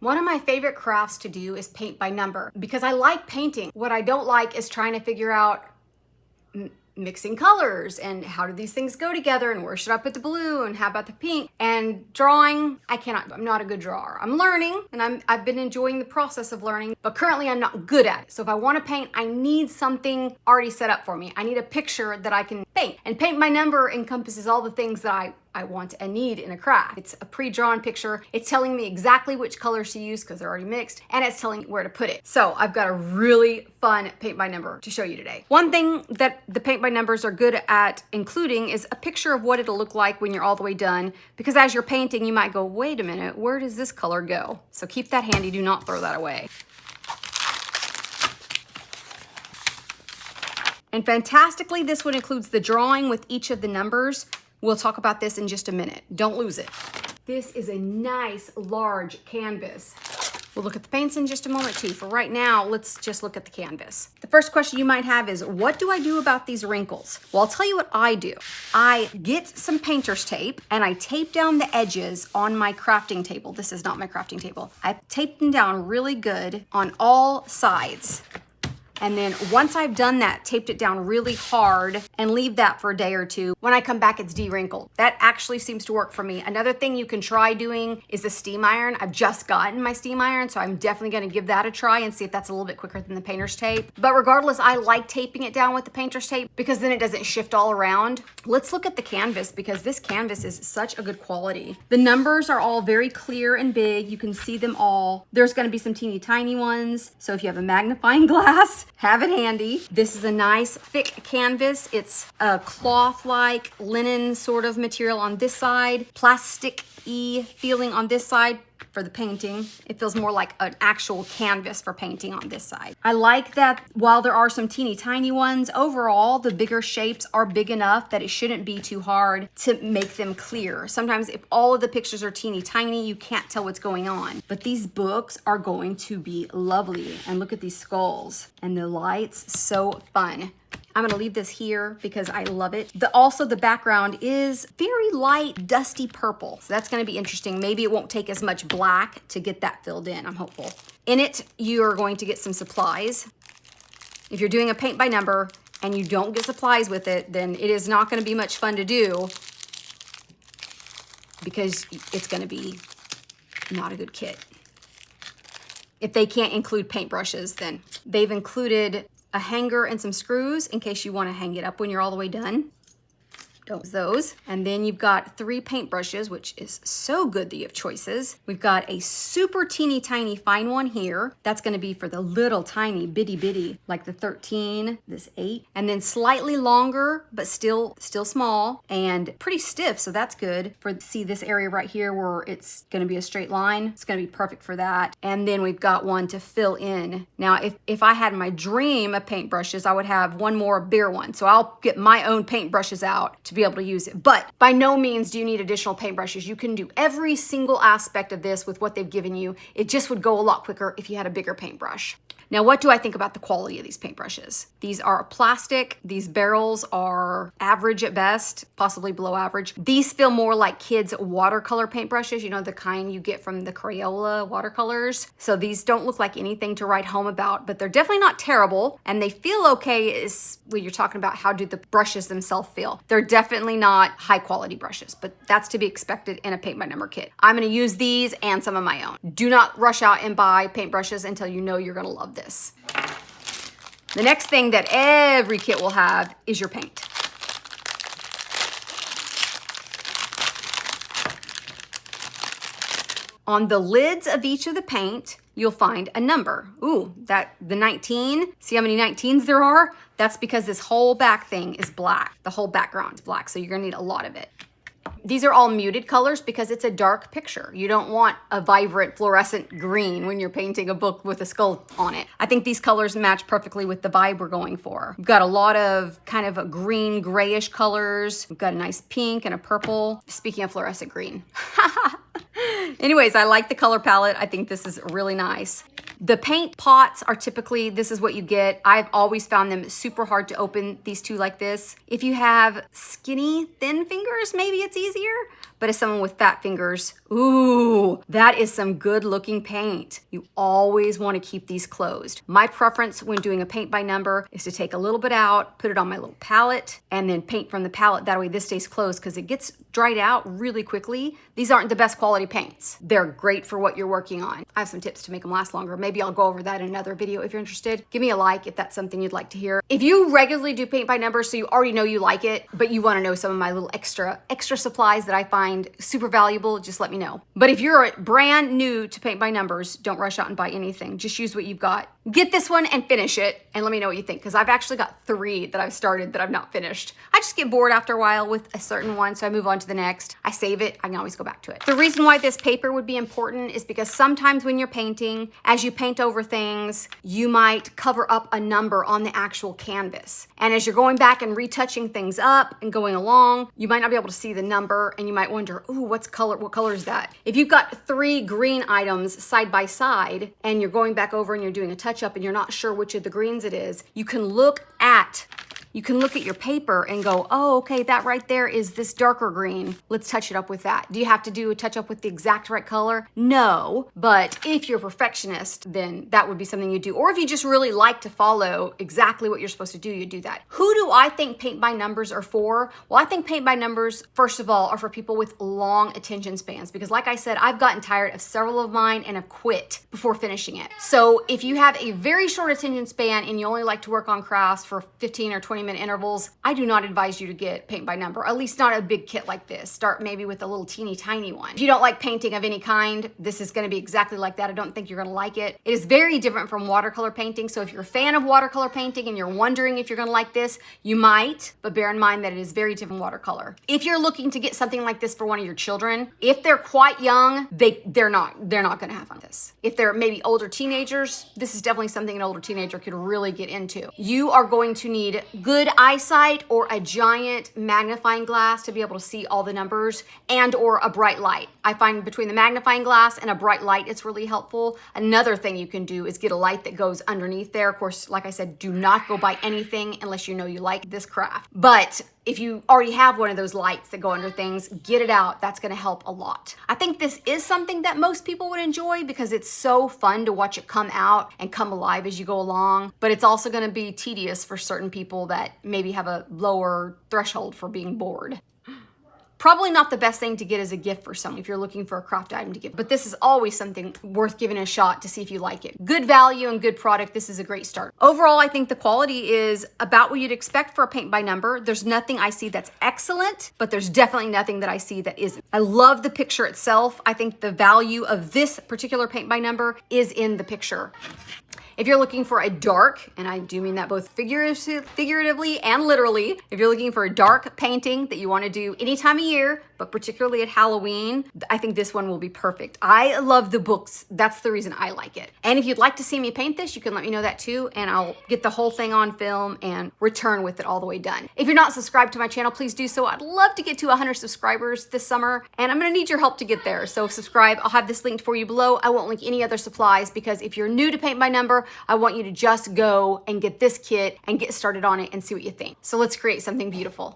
One of my favorite crafts to do is paint by number because I like painting. What I don't like is trying to figure out mixing colors and how do these things go together and where should I put the blue and how about the pink. And drawing, I'm not a good drawer. I'm learning and I've been enjoying the process of learning, but currently I'm not good at it. So if I want to paint, I need something already set up for me. I need a picture that I can paint, and paint by number encompasses all the things that I want and need in a craft. It's a pre-drawn picture. It's telling me exactly which colors to use because they're already mixed, and it's telling me where to put it. So I've got a really fun paint by number to show you today. One thing that the paint by numbers are good at including is a picture of what it'll look like when you're all the way done, because as you're painting, you might go, wait a minute, where does this color go? So keep that handy. Do not throw that away. And fantastically, this one includes the drawing with each of the numbers. We'll talk about this in just a minute. Don't lose it. This is a nice large canvas. We'll look at the paints in just a moment too. For right now, let's just look at the canvas. The first question you might have is, what do I do about these wrinkles? Well, I'll tell you what I do. I get some painter's tape and I tape down the edges on my crafting table. This is not my crafting table. I tape them down really good on all sides. And then once I've done that, taped it down really hard and leave that for a day or two. When I come back, it's de-wrinkled. That actually seems to work for me. Another thing you can try doing is the steam iron. I've just gotten my steam iron, so I'm definitely gonna give that a try and see if that's a little bit quicker than the painter's tape. But regardless, I like taping it down with the painter's tape because then it doesn't shift all around. Let's look at the canvas because this canvas is such a good quality. The numbers are all very clear and big. You can see them all. There's gonna be some teeny tiny ones. So if you have a magnifying glass, have it handy. This is a nice thick canvas. It's a cloth-like linen sort of material on this side, plastic-y feeling on this side for the painting. It feels more like an actual canvas for painting on this side. I like that while there are some teeny tiny ones, overall the bigger shapes are big enough that it shouldn't be too hard to make them clear. Sometimes if all of the pictures are teeny tiny, you can't tell what's going on. But these books are going to be lovely. And look at these skulls and the lights, so fun. I'm gonna leave this here because I love it. Also, the background is very light, dusty purple. So that's gonna be interesting. Maybe it won't take as much black to get that filled in, I'm hopeful. In it, you're going to get some supplies. If you're doing a paint by number and you don't get supplies with it, then it is not gonna be much fun to do because it's gonna be not a good kit. If they can't include paintbrushes, then they've included a hanger and some screws in case you want to hang it up when you're all the way done. Don't use those. And then you've got 3 paintbrushes, which is so good that you have choices. We've got a super teeny tiny fine one here. That's going to be for the little tiny bitty bitty, like the 13, this 8. And then slightly longer, but still small and pretty stiff. So that's good for, see this area right here where it's going to be a straight line. It's going to be perfect for that. And then we've got one to fill in. Now, if I had my dream of paintbrushes, I would have one more bigger one. So I'll get my own paintbrushes out to be able to use it. But by no means do you need additional paintbrushes. You can do every single aspect of this with what they've given you. It just would go a lot quicker if you had a bigger paintbrush. Now, what do I think about the quality of these paintbrushes? These are plastic. These barrels are average at best, possibly below average. These feel more like kids' watercolor paintbrushes, you know, the kind you get from the Crayola watercolors. So these don't look like anything to write home about, but they're definitely not terrible. And they feel okay is when you're talking about how do the brushes themselves feel. They're definitely not high quality brushes, but that's to be expected in a paint by number kit. I'm gonna use these and some of my own. Do not rush out and buy paintbrushes until you know you're gonna love this. The next thing that every kit will have is your paint. On the lids of each of the paint, you'll find a number. Ooh, the 19, see how many 19s there are? That's because this whole back thing is black. The whole background is black, so you're gonna need a lot of it. These are all muted colors because it's a dark picture. You don't want a vibrant fluorescent green when you're painting a book with a skull on it. I think these colors match perfectly with the vibe we're going for. We've got a lot of kind of a green, grayish colors. We've got a nice pink and a purple. Speaking of fluorescent green. Anyways, I like the color palette. I think this is really nice. The paint pots are typically, this is what you get. I've always found them super hard to open, these two like this. If you have skinny, thin fingers, maybe it's easier. But as someone with fat fingers, ooh, that is some good looking paint. You always want to keep these closed. My preference when doing a paint by number is to take a little bit out, put it on my little palette, and then paint from the palette. That way this stays closed because it gets dried out really quickly. These aren't the best quality paints. They're great for what you're working on. I have some tips to make them last longer. Maybe I'll go over that in another video if you're interested. Give me a like if that's something you'd like to hear. If you regularly do paint by number, so you already know you like it, but you want to know some of my little extra supplies that I find super valuable, just let me know. But if you're brand new to paint by numbers, don't rush out and buy anything. Just use what you've got. Get this one and finish it and let me know what you think, because I've actually got 3 that I've started that I've not finished. I just get bored after a while with a certain one, so I move on to the next. I save it, I can always go back to it. The reason why this paper would be important is because sometimes when you're painting, as you paint over things, you might cover up a number on the actual canvas. And as you're going back and retouching things up and going along, you might not be able to see the number and you might wonder, ooh, what color is that? If you've got 3 green items side by side and you're going back over and you're doing a touch up and you're not sure which of the greens it is, you can look at your paper and go, oh, okay, that right there is this darker green. Let's touch it up with that. Do you have to do a touch up with the exact right color? No, but if you're a perfectionist, then that would be something you do. Or if you just really like to follow exactly what you're supposed to do, you do that. Who do I think paint by numbers are for? Well, I think paint by numbers, first of all, are for people with long attention spans, because like I said, I've gotten tired of several of mine and have quit before finishing it. So if you have a very short attention span and you only like to work on crafts for 15 or 20 minute intervals, I do not advise you to get paint by number, at least not a big kit like this. Start maybe with a little teeny tiny one. If you don't like painting of any kind, this is gonna be exactly like that. I don't think you're gonna like it. It is very different from watercolor painting. So if you're a fan of watercolor painting and you're wondering if you're gonna like this, you might, but bear in mind that it is very different from watercolor. If you're looking to get something like this for one of your children, if they're quite young, they're not gonna have fun with this. If they're maybe older teenagers, this is definitely something an older teenager could really get into. You are going to need good eyesight or a giant magnifying glass to be able to see all the numbers, and or a bright light. I find between the magnifying glass and a bright light, it's really helpful. Another thing you can do is get a light that goes underneath there. Of course, like I said, do not go buy anything unless you know you like this craft. But if you already have one of those lights that go under things, get it out. That's gonna help a lot. I think this is something that most people would enjoy because it's so fun to watch it come out and come alive as you go along, but it's also gonna be tedious for certain people that maybe have a lower threshold for being bored. Probably not the best thing to get as a gift for someone if you're looking for a craft item to give, but this is always something worth giving a shot to see if you like it. Good value and good product. This is a great start. Overall, I think the quality is about what you'd expect for a paint by number. There's nothing I see that's excellent, but there's definitely nothing that I see that isn't. I love the picture itself. I think the value of this particular paint by number is in the picture. If you're looking for a dark, and I do mean that both figuratively and literally, if you're looking for a dark painting that you want to do any time of year, but particularly at Halloween, I think this one will be perfect. I love the books. That's the reason I like it. And if you'd like to see me paint this, you can let me know that too, and I'll get the whole thing on film and return with it all the way done. If you're not subscribed to my channel, please do so. I'd love to get to 100 subscribers this summer, and I'm gonna need your help to get there. So subscribe. I'll have this linked for you below. I won't link any other supplies because if you're new to paint by number, I want you to just go and get this kit and get started on it and see what you think. So let's create something beautiful.